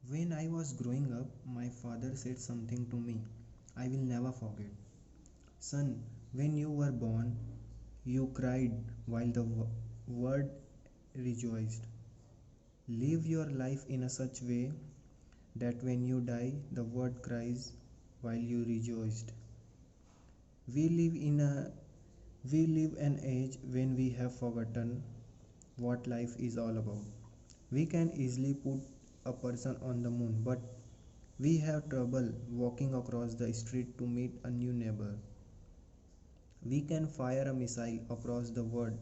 When I was growing up, my father said something to me I will never forget. Son, when you were born, you cried while the world rejoiced. Live your life in a such way that when you die, the world cries while you rejoiced. We live in a we live an age when we have forgotten what life is all about. We can easily put a person on the moon, but we have trouble walking across the street to meet a new neighbor. We can fire a missile across the world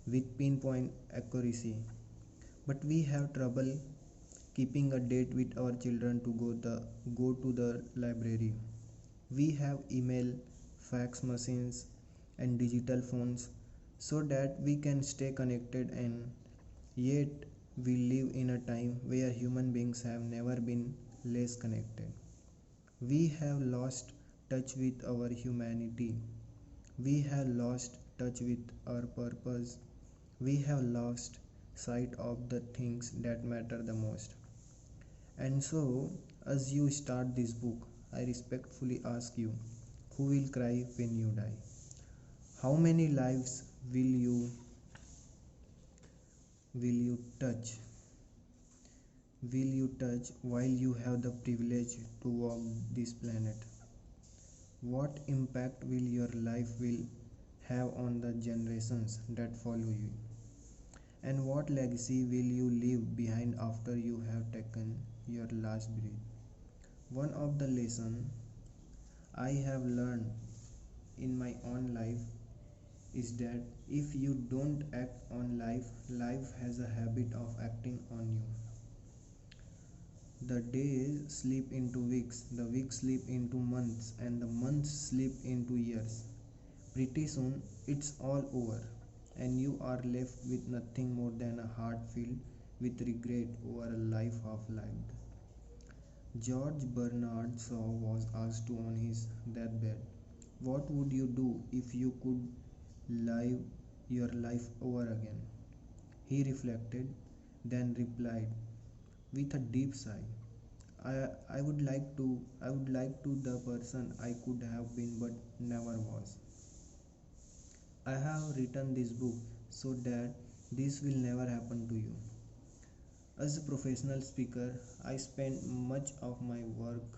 with pinpoint accuracy, but we have trouble keeping a date with our children to go to the library. We have email, fax machines, and digital phones so that we can stay connected, and yet we live in a time where human beings have never been less connected. We have lost touch with our humanity. We have lost touch with our purpose. We have lost sight of the things that matter the most. And so, as you start this book, I respectfully ask you, who will cry when you die? How many lives will you touch? Will you touch while you have the privilege to walk this planet? What impact will your life will have on the generations that follow you? And what legacy will you leave behind after you have taken your last breath? One of the lessons I have learned in my own life is that if you don't act on life, life has a habit of acting on you. The days slip into weeks, the weeks slip into months, and the months slip into years. Pretty soon, it's all over, and you are left with nothing more than a heart filled with regret over a life half lived. George Bernard Shaw was asked to on his deathbed, what would you do if you could live your life over again? He reflected, then replied with a deep sigh, I would like to the person I could have been but never was. I have written this book so that this will never happen to you. As a professional speaker, I spent much of my work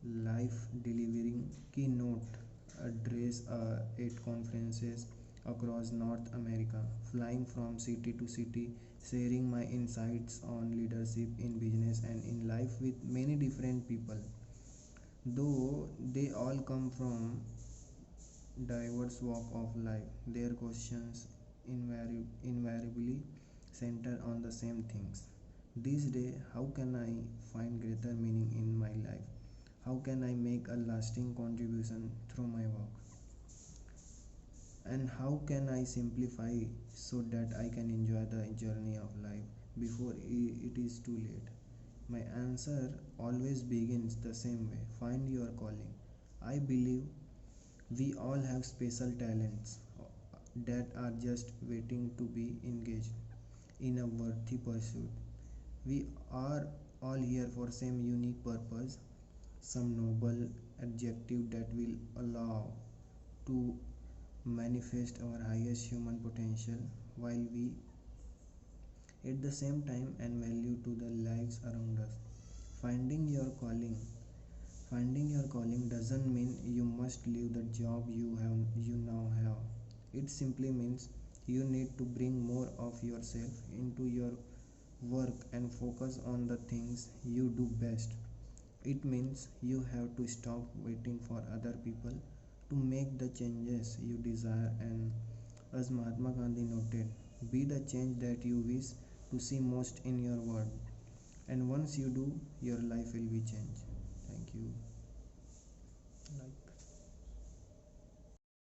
life delivering keynote address at conferences across North America, flying from city to city, sharing my insights on leadership in business and in life with many different people. Though they all come from diverse walk of life, their questions invariably center on the same things. This day, how can I find greater meaning in my life? How can I make a lasting contribution through my work? And how can I simplify so that I can enjoy the journey of life before it is too late? My answer always begins the same way, find your calling. I believe we all have special talents that are just waiting to be engaged in a worthy pursuit. We are all here for same unique purpose, some noble adjective that will allow to manifest our highest human potential while we at the same time and value to the lives around us. Finding your calling. Finding your calling doesn't mean you must leave the job you now have. It simply means you need to bring more of yourself into your work and focus on the things you do best. It means you have to stop waiting for other people to make the changes you desire, and as Mahatma Gandhi noted, be the change that you wish to see most in your world. And once you do, your life will be changed. Thank you.